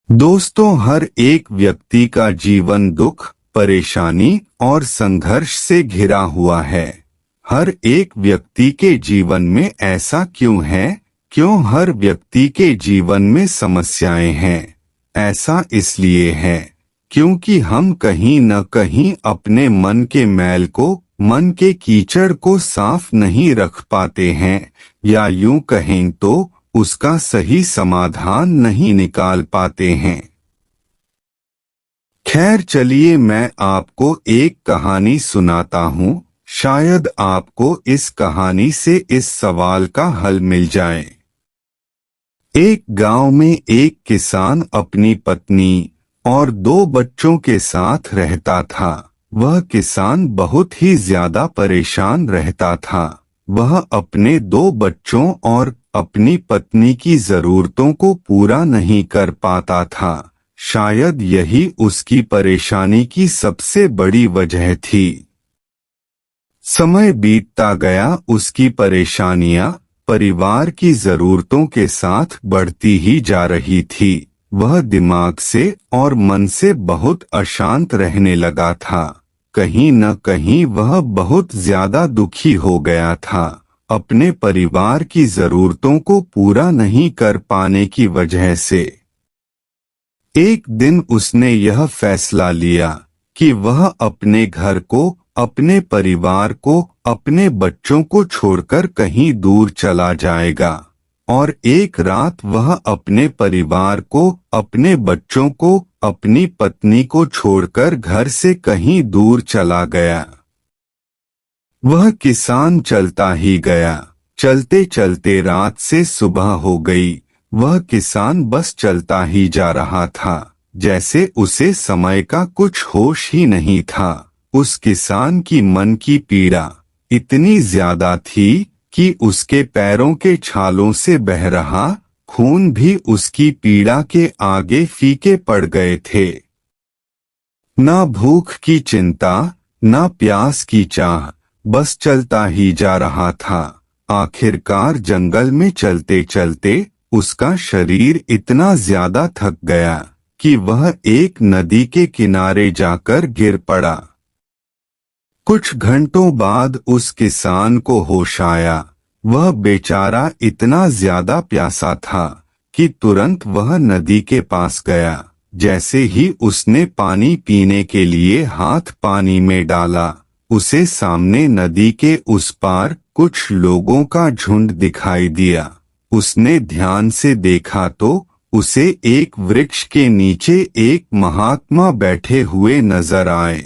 दोस्तों, हर एक व्यक्ति का जीवन दुख, परेशानी और संघर्ष से घिरा हुआ है। हर एक व्यक्ति के जीवन में ऐसा क्यों है? क्यों हर व्यक्ति के जीवन में समस्याएं हैं? ऐसा इसलिए है क्योंकि हम कहीं न कहीं अपने मन के मैल को, मन के कीचड़ को साफ नहीं रख पाते हैं, या यूं कहें तो उसका सही समाधान नहीं निकाल पाते हैं। खैर, चलिए मैं आपको एक कहानी सुनाता हूँ। शायद आपको इस कहानी से इस सवाल का हल मिल जाए। एक गांव में एक किसान अपनी पत्नी और 2 बच्चों के साथ रहता था। वह किसान बहुत ही ज्यादा परेशान रहता था। वह अपने 2 बच्चों और अपनी पत्नी की जरूरतों को पूरा नहीं कर पाता था। शायद यही उसकी परेशानी की सबसे बड़ी वजह थी। समय बीतता गया, उसकी परेशानियां परिवार की जरूरतों के साथ बढ़ती ही जा रही थी। वह दिमाग से और मन से बहुत अशांत रहने लगा था। कहीं न कहीं वह बहुत ज्यादा दुखी हो गया था, अपने परिवार की जरूरतों को पूरा नहीं कर पाने की वजह से। एक दिन उसने यह फैसला लिया कि वह अपने घर को, अपने परिवार को, अपने बच्चों को छोड़कर कहीं दूर चला जाएगा। और एक रात वह अपने परिवार को, अपने बच्चों को, अपनी पत्नी को छोड़कर घर से कहीं दूर चला गया। वह किसान चलता ही गया। चलते चलते रात से सुबह हो गई। वह किसान बस चलता ही जा रहा था, जैसे उसे समय का कुछ होश ही नहीं था। उस किसान की मन की पीड़ा इतनी ज्यादा थी कि उसके पैरों के छालों से बह रहा खून भी उसकी पीड़ा के आगे फीके पड़ गए थे। ना भूख की चिंता, ना प्यास की चाह, बस चलता ही जा रहा था। आखिरकार जंगल में चलते चलते उसका शरीर इतना ज्यादा थक गया कि वह एक नदी के किनारे जाकर गिर पड़ा। कुछ घंटों बाद उस किसान को होश आया। वह बेचारा इतना ज्यादा प्यासा था कि तुरंत वह नदी के पास गया। जैसे ही उसने पानी पीने के लिए हाथ पानी में डाला, उसे सामने नदी के उस पार कुछ लोगों का झुंड दिखाई दिया। उसने ध्यान से देखा तो उसे एक वृक्ष के नीचे एक महात्मा बैठे हुए नजर आए।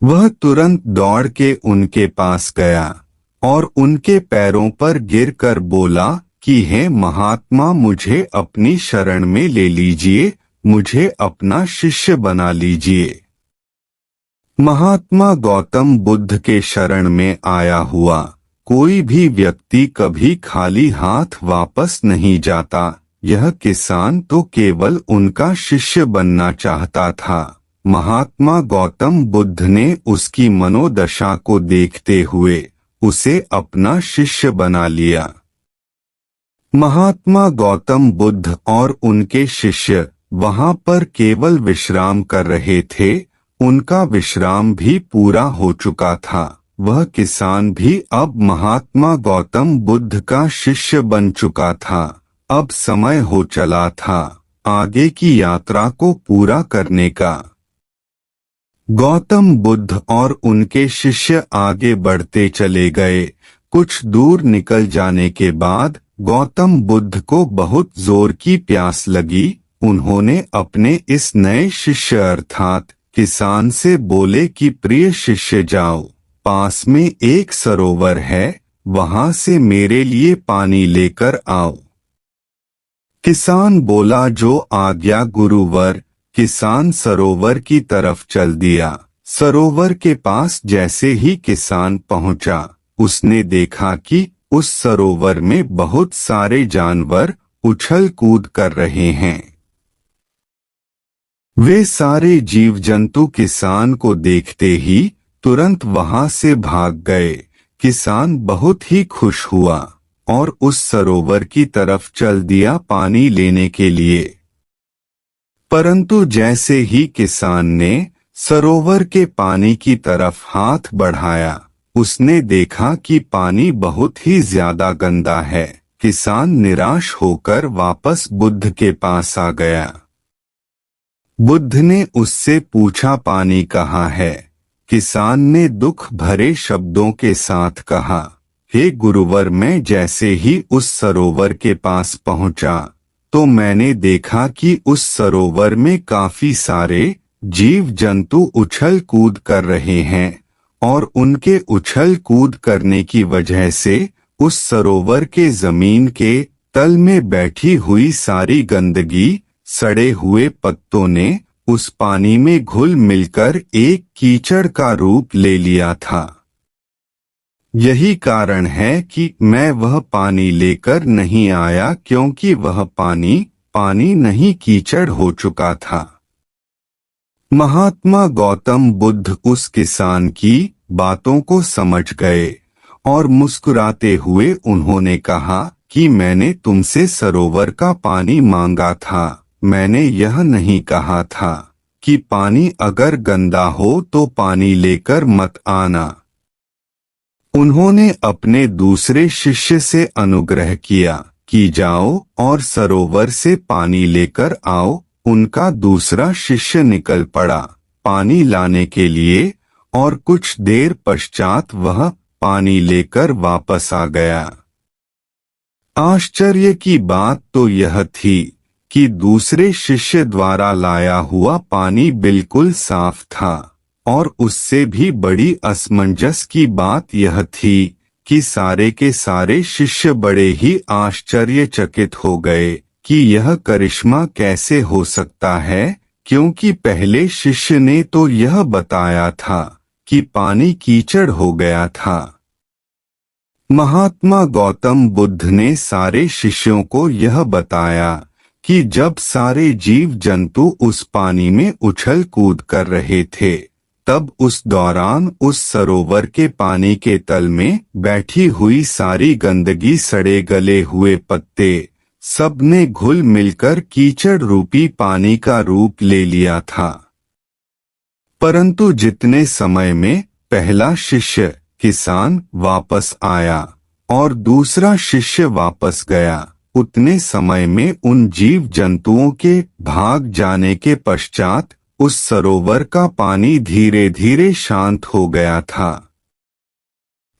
वह तुरंत दौड़ के उनके पास गया और उनके पैरों पर गिरकर बोला कि हे महात्मा, मुझे अपनी शरण में ले लीजिए, मुझे अपना शिष्य बना लीजिए। महात्मा गौतम बुद्ध के शरण में आया हुआ कोई भी व्यक्ति कभी खाली हाथ वापस नहीं जाता। यह किसान तो केवल उनका शिष्य बनना चाहता था। महात्मा गौतम बुद्ध ने उसकी मनोदशा को देखते हुए उसे अपना शिष्य बना लिया। महात्मा गौतम बुद्ध और उनके शिष्य वहां पर केवल विश्राम कर रहे थे। उनका विश्राम भी पूरा हो चुका था। वह किसान भी अब महात्मा गौतम बुद्ध का शिष्य बन चुका था। अब समय हो चला था आगे की यात्रा को पूरा करने का। गौतम बुद्ध और उनके शिष्य आगे बढ़ते चले गए। कुछ दूर निकल जाने के बाद गौतम बुद्ध को बहुत जोर की प्यास लगी। उन्होंने अपने इस नए शिष्य अर्थात किसान से बोले कि प्रिय शिष्य, जाओ, पास में एक सरोवर है, वहां से मेरे लिए पानी लेकर आओ। किसान बोला, जो आज्ञा गुरुवर। किसान सरोवर की तरफ चल दिया। सरोवर के पास जैसे ही किसान पहुंचा, उसने देखा कि उस सरोवर में बहुत सारे जानवर उछल कूद कर रहे हैं। वे सारे जीव जंतु किसान को देखते ही तुरंत वहां से भाग गए। किसान बहुत ही खुश हुआ और उस सरोवर की तरफ चल दिया पानी लेने के लिए। परंतु जैसे ही किसान ने सरोवर के पानी की तरफ हाथ बढ़ाया, उसने देखा कि पानी बहुत ही ज्यादा गंदा है। किसान निराश होकर वापस बुद्ध के पास आ गया। बुद्ध ने उससे पूछा, पानी कहाँ है? किसान ने दुख भरे शब्दों के साथ कहा, हे गुरुवर, मैं जैसे ही उस सरोवर के पास पहुंचा तो मैंने देखा कि उस सरोवर में काफी सारे जीव जंतु उछल कूद कर रहे हैं और उनके उछल कूद करने की वजह से उस सरोवर के जमीन के तल में बैठी हुई सारी गंदगी सड़े हुए पत्तों ने उस पानी में घुल मिलकर एक कीचड़ का रूप ले लिया था। यही कारण है कि मैं वह पानी लेकर नहीं आया, क्योंकि वह पानी नहीं कीचड़ हो चुका था। महात्मा गौतम बुद्ध उस किसान की बातों को समझ गए और मुस्कुराते हुए उन्होंने कहा कि मैंने तुमसे सरोवर का पानी मांगा था, मैंने यह नहीं कहा था कि पानी अगर गंदा हो तो पानी लेकर मत आना। उन्होंने अपने दूसरे शिष्य से अनुग्रह किया कि जाओ और सरोवर से पानी लेकर आओ। उनका दूसरा शिष्य निकल पड़ा पानी लाने के लिए और कुछ देर पश्चात वह पानी लेकर वापस आ गया। आश्चर्य की बात तो यह थी कि दूसरे शिष्य द्वारा लाया हुआ पानी बिल्कुल साफ था और उससे भी बड़ी असमंजस की बात यह थी कि सारे के सारे शिष्य बड़े ही आश्चर्यचकित हो गए कि यह करिश्मा कैसे हो सकता है, क्योंकि पहले शिष्य ने तो यह बताया था कि पानी कीचड़ हो गया था। महात्मा गौतम बुद्ध ने सारे शिष्यों को यह बताया कि जब सारे जीव जंतु उस पानी में उछल कूद कर रहे थे, तब उस दौरान उस सरोवर के पानी के तल में बैठी हुई सारी गंदगी, सड़े गले हुए पत्ते, सब ने घुल मिलकर कीचड़ रूपी पानी का रूप ले लिया था। परंतु जितने समय में पहला शिष्य किसान वापस आया और दूसरा शिष्य वापस गया, उतने समय में उन जीव जंतुओं के भाग जाने के पश्चात उस सरोवर का पानी धीरे धीरे शांत हो गया था।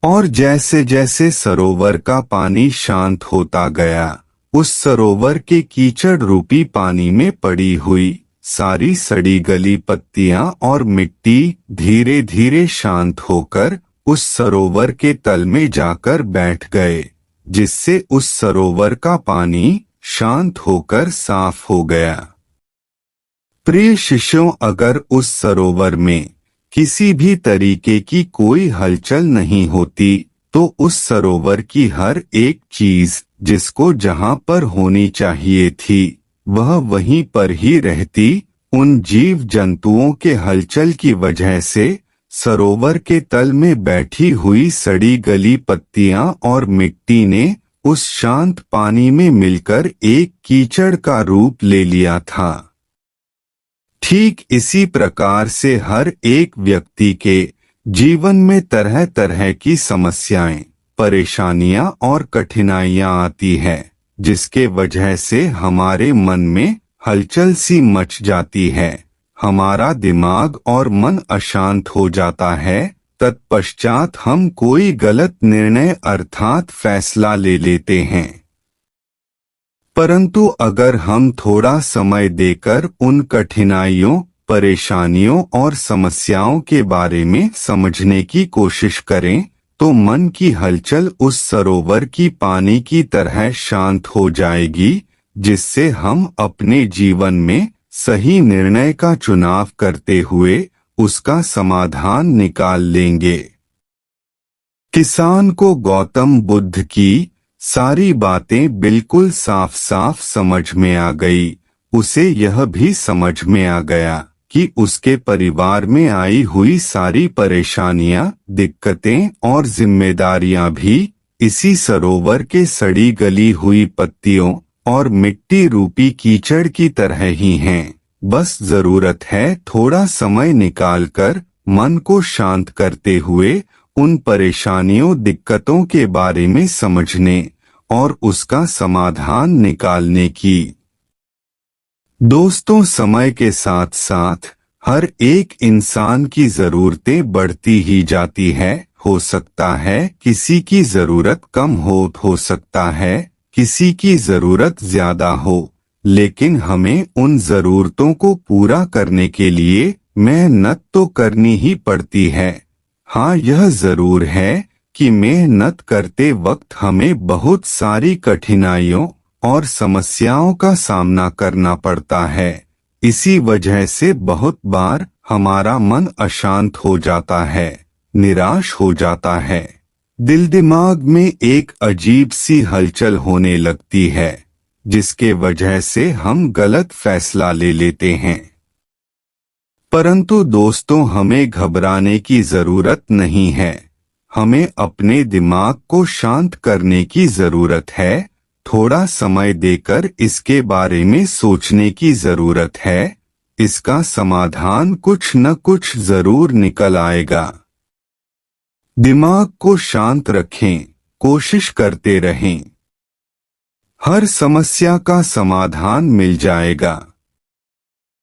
और जैसे जैसे सरोवर का पानी शांत होता गया, उस सरोवर के कीचड़ रूपी पानी में पड़ी हुई सारी सड़ी गली पत्तियां और मिट्टी धीरे धीरे शांत होकर उस सरोवर के तल में जाकर बैठ गए, जिससे उस सरोवर का पानी शांत होकर साफ हो गया। प्रिय शिष्यों, अगर उस सरोवर में किसी भी तरीके की कोई हलचल नहीं होती तो उस सरोवर की हर एक चीज जिसको जहां पर होनी चाहिए थी वह वहीं पर ही रहती। उन जीव जंतुओं के हलचल की वजह से सरोवर के तल में बैठी हुई सड़ी गली पत्तियां और मिट्टी ने उस शांत पानी में मिलकर एक कीचड़ का रूप ले लिया था। ठीक इसी प्रकार से हर एक व्यक्ति के जीवन में तरह तरह की समस्याएं, परेशानियां और कठिनाइयां आती है, जिसके वजह से हमारे मन में हलचल सी मच जाती है, हमारा दिमाग और मन अशांत हो जाता है। तत्पश्चात हम कोई गलत निर्णय अर्थात फैसला ले लेते हैं। परंतु अगर हम थोड़ा समय देकर उन कठिनाइयों, परेशानियों और समस्याओं के बारे में समझने की कोशिश करें तो मन की हलचल उस सरोवर की पानी की तरह शांत हो जाएगी, जिससे हम अपने जीवन में सही निर्णय का चुनाव करते हुए उसका समाधान निकाल लेंगे। किसान को गौतम बुद्ध की सारी बातें बिल्कुल साफ साफ समझ में आ गई। उसे यह भी समझ में आ गया कि उसके परिवार में आई हुई सारी परेशानियां, दिक्कतें और जिम्मेदारियां भी इसी सरोवर के सड़ी गली हुई पत्तियों और मिट्टी रूपी कीचड़ की तरह ही हैं, बस जरूरत है थोड़ा समय निकालकर मन को शांत करते हुए उन परेशानियों दिक्कतों के बारे में समझने और उसका समाधान निकालने की। दोस्तों, समय के साथ साथ हर एक इंसान की जरूरतें बढ़ती ही जाती है। हो सकता है किसी की जरूरत कम हो सकता है किसी की जरूरत ज्यादा हो, लेकिन हमें उन जरूरतों को पूरा करने के लिए मेहनत तो करनी ही पड़ती है। हाँ, यह जरूर है कि मेहनत करते वक्त हमें बहुत सारी कठिनाइयों और समस्याओं का सामना करना पड़ता है। इसी वजह से बहुत बार हमारा मन अशांत हो जाता है, निराश हो जाता है। दिल दिमाग में एक अजीब सी हलचल होने लगती है, जिसके वजह से हम गलत फैसला ले लेते हैं। परंतु दोस्तों, हमें घबराने की जरूरत नहीं है। हमें अपने दिमाग को शांत करने की जरूरत है। थोड़ा समय देकर इसके बारे में सोचने की जरूरत है। इसका समाधान कुछ न कुछ जरूर निकल आएगा। दिमाग को शांत रखें, कोशिश करते रहें। हर समस्या का समाधान मिल जाएगा।